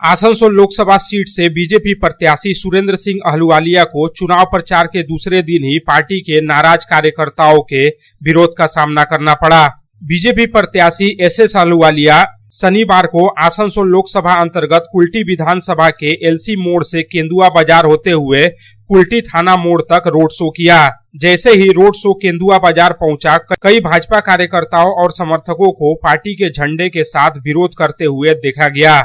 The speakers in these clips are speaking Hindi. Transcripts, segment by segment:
आसनसोल लोकसभा सीट से बीजेपी प्रत्याशी सुरेंद्र सिंह अहलुवालिया को चुनाव प्रचार के दूसरे दिन ही पार्टी के नाराज कार्यकर्ताओं के विरोध का सामना करना पड़ा। बीजेपी प्रत्याशी एसएस अहलुवालिया शनिवार को आसनसोल लोकसभा अंतर्गत कुल्टी विधानसभा के एलसी मोड़ से केंदुआ बाजार होते हुए कुल्टी थाना मोड़ तक रोड शो किया। जैसे ही रोड शो केंदुआ बाजार पहुंचा, कई भाजपा कार्यकर्ताओं और समर्थकों को पार्टी के झंडे के साथ विरोध करते हुए देखा गया।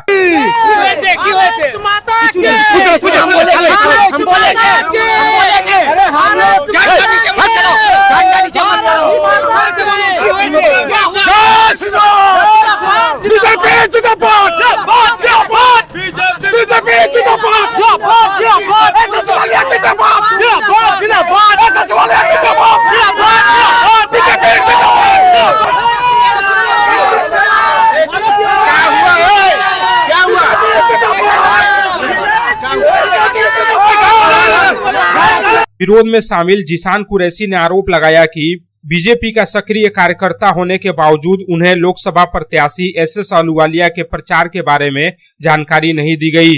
विरोध में शामिल जिशान कुरैशी ने आरोप लगाया कि बीजेपी का सक्रिय कार्यकर्ता होने के बावजूद उन्हें लोकसभा प्रत्याशी एसएस अहलुवालिया के प्रचार के बारे में जानकारी नहीं दी गई,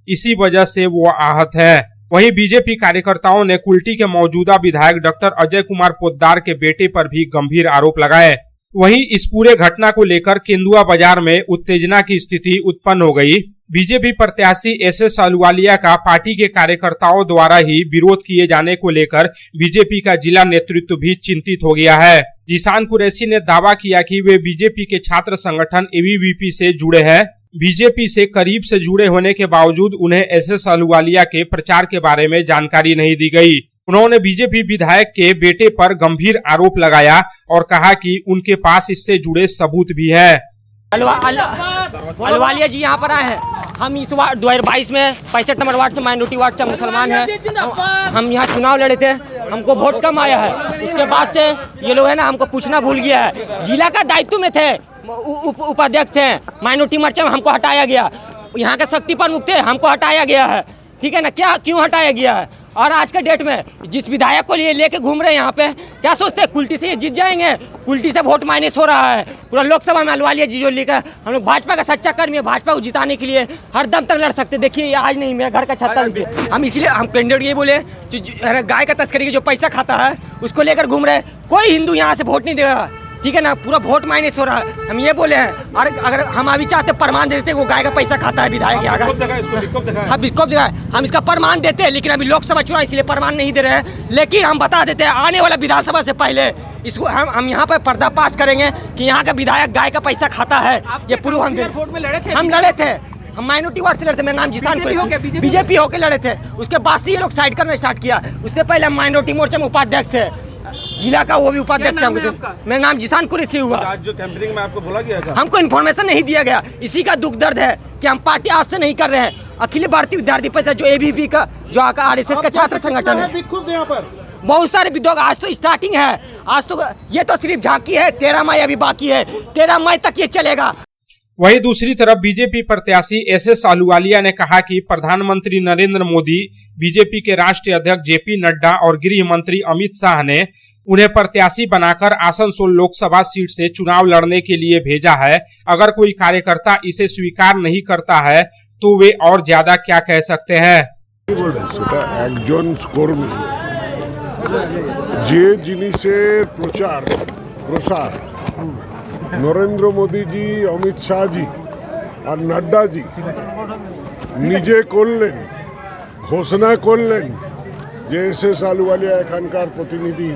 इसी वजह से वो आहत है। वहीं बीजेपी कार्यकर्ताओं ने कुल्टी के मौजूदा विधायक डॉक्टर अजय कुमार पोद्दार के बेटे पर भी गंभीर आरोप लगाए। वहीं इस पूरे घटना को लेकर केंदुआ बाजार में उत्तेजना की स्थिति उत्पन्न हो गई। बीजेपी प्रत्याशी एसएस अहलुवालिया का पार्टी के कार्यकर्ताओं द्वारा ही विरोध किए जाने को लेकर बीजेपी का जिला नेतृत्व भी चिंतित हो गया है। जिशान कुरैशी ने दावा किया कि वे बीजेपी के छात्र संगठन एबीवीपी से जुड़े हैं। बीजेपी से करीब से जुड़े होने के बावजूद उन्हें एसएस अहलुवालिया के प्रचार के बारे में जानकारी नहीं दी गई। उन्होंने बीजेपी विधायक के बेटे पर गंभीर आरोप लगाया और कहा कि उनके पास इससे जुड़े सबूत भी है। अहलुवालिया जी यहाँ पर आए हैं। हम इस वार्ड 2022 में 65 नंबर वार्ड से माइनॉरिटी वार्ड से मुसलमान हैं। हम यहाँ चुनाव लड़े थे, हमको वोट कम आया है। उसके बाद से ये लोग है ना हमको पूछना भूल गया है। जिला का दायित्व में थे, उपाध्यक्ष थे, माइनॉरिटी मोर्चा में हमको हटाया गया। यहाँ के शक्ति प्रमुख थे, हमको हटाया गया है। ठीक है ना, क्या क्यों हटाया गया है? और आज के डेट में जिस विधायक को लेके घूम रहे हैं यहाँ पे, क्या सोचते हैं कुल्टी से ये जीत जाएंगे? कुल्टी से वोट माइनस हो रहा है। पूरा लोकसभा में अहलुवालिया जी जो लेकर हम लोग भाजपा का सच्चा कर्मी है, भाजपा को जिताने के लिए हर दम तक लड़ सकते। देखिए आज नहीं, मेरे घर का छत। हम इसलिए हम कैंडिडेट ये बोले गाय का तस्करी के जो पैसा खाता है उसको लेकर घूम रहे। कोई हिंदू यहाँ से वोट नहीं देगा, ठीक है ना, पूरा वोट माइनस हो रहा है। हम ये बोले हैं, और अगर हम अभी चाहते प्रमाण देते वो गाय का पैसा खाता है विधायक यहाँ का, हम इसको हम इसका प्रमाण देते हैं। लेकिन अभी लोकसभा चुनाव इसलिए प्रमाण नहीं दे रहे हैं। लेकिन हम बता देते हैं आने वाला विधानसभा से पहले इसको हम यहाँ पर पर्दाफाश करेंगे कि यहाँ का विधायक गाय का पैसा खाता है। ये पूर्व हम लड़े थे, हम माइनॉरिटी वार्ड से लड़ते। मेरा नाम जिशान कुरैशी, बीजेपी होकर लड़े थे। उसके बाद से ये लोग साइड करना स्टार्ट किया। उससे पहले हम माइनॉरिटी मोर्चा में उपाध्यक्ष थे, जिला का वो भी उपाध्यक्ष था। मेरा नाम जिशान कुरैशी हुआ। आज जो कैंपेनिंग में आपको बोला गया था, हमको इन्फॉर्मेशन नहीं दिया गया। इसी का दुख दर्द है कि हम पार्टी आज से नहीं कर रहे हैं। अखिल भारतीय विद्यार्थी परिषद जो एबीवीपी का जो आरएसएस का छात्र संगठन है, यहाँ पर बहुत सारे विद्रोह। आज तो स्टार्टिंग है, आज तो ये तो सिर्फ झांकी है। 13 मई अभी बाकी है, 13 मई तक ये चलेगा। वहीं दूसरी तरफ बीजेपी प्रत्याशी एसएस अहलुवालिया ने कहा कि प्रधानमंत्री नरेंद्र मोदी, बीजेपी के राष्ट्रीय अध्यक्ष जेपी नड्डा और गृह मंत्री अमित शाह ने उन्हें प्रत्याशी बनाकर आसनसोल लोकसभा सीट से चुनाव लड़ने के लिए भेजा है। अगर कोई कार्यकर्ता इसे स्वीकार नहीं करता है तो वे और ज्यादा क्या कह सकते हैं। একজন কর্মী যে জিনিসের প্রসার নরেন্দ্র মোদীজি, অমিত শাহজি আর নাড্ডাজি নিজে করলেন, ঘোষণা করলেন যে এসএস আহলুওয়ালিয়া এখানকার প্রতিনিধি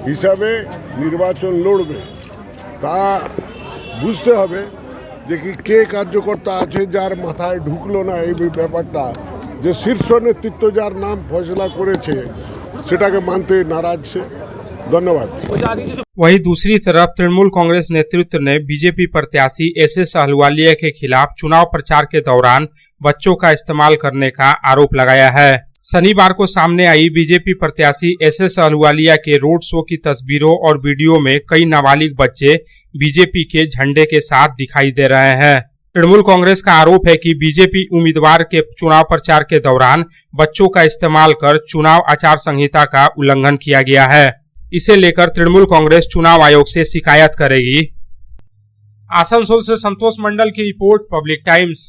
হিসাবে নির্বাচন লড়বে। তা বুঝতে হবে যে কে কার্যকর্তা আছে যার মাথায় ঢুকলো না এই ব্যাপারটা, যে শীর্ষ নেতৃত্ব যার নাম ফয়সলা করেছে সেটাকে মানতে নারাজ সে। धन्यवाद। वहीं दूसरी तरफ तृणमूल कांग्रेस नेतृत्व ने बीजेपी प्रत्याशी एसएस अहलुवालिया के खिलाफ चुनाव प्रचार के दौरान बच्चों का इस्तेमाल करने का आरोप लगाया है। शनिवार को सामने आई बीजेपी प्रत्याशी एसएस अहलुवालिया के रोड शो की तस्वीरों और वीडियो में कई नाबालिग बच्चे बीजेपी के झंडे के साथ दिखाई दे रहे हैं। तृणमूल कांग्रेस का आरोप है कि बीजेपी उम्मीदवार के चुनाव प्रचार के दौरान बच्चों का इस्तेमाल कर चुनाव आचार संहिता का उल्लंघन किया गया है। इसे लेकर तृणमूल कांग्रेस चुनाव आयोग से शिकायत करेगी। आसनसोल से संतोष मंडल की रिपोर्ट, पब्लिक टाइम्स।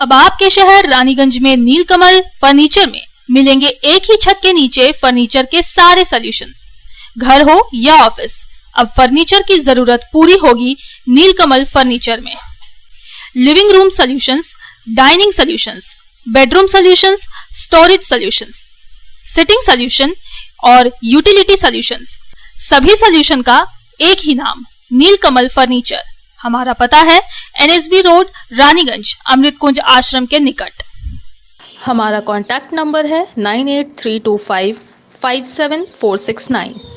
अब आपके शहर रानीगंज में नीलकमल फर्नीचर में मिलेंगे एक ही छत के नीचे फर्नीचर के सारे सॉल्यूशन। घर हो या ऑफिस, अब फर्नीचर की जरूरत पूरी होगी नीलकमल फर्नीचर में। Living room solutions, dining solutions, bedroom solutions, storage solutions, sitting solution और यूटिलिटी सॉल्यूशंस, सभी सॉल्यूशन का एक ही नाम, नीलकमल फर्नीचर। हमारा पता है NSB रोड, रानीगंज, अमृत कुंज आश्रम के निकट। हमारा कॉन्टैक्ट नंबर है 9832557469।